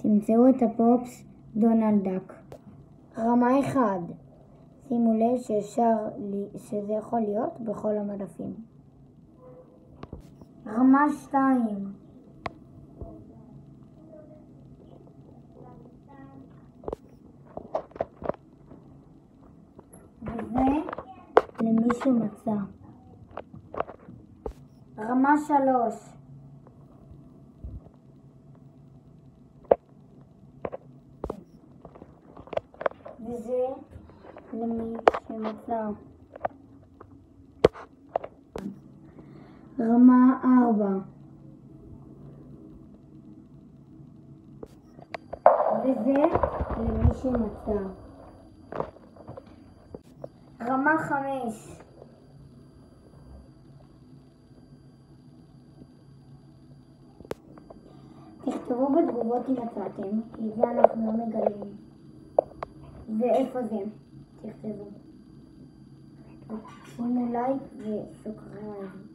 תמצאו את הפופס דונלד דאק. רמה 1. שימו לב שזה יכול להיות בכל המדפים. רמה 2. וזה למי שמצא. רמה 3. וזה למי שמצא. רמה 4. וזה למי שמצא. רמה 5. תכתבו בתגובות אם מצאתם, כי זה אנחנו לא מגלים. ואיפה זה? תכתבו. שימו לייק וסובסקרייב.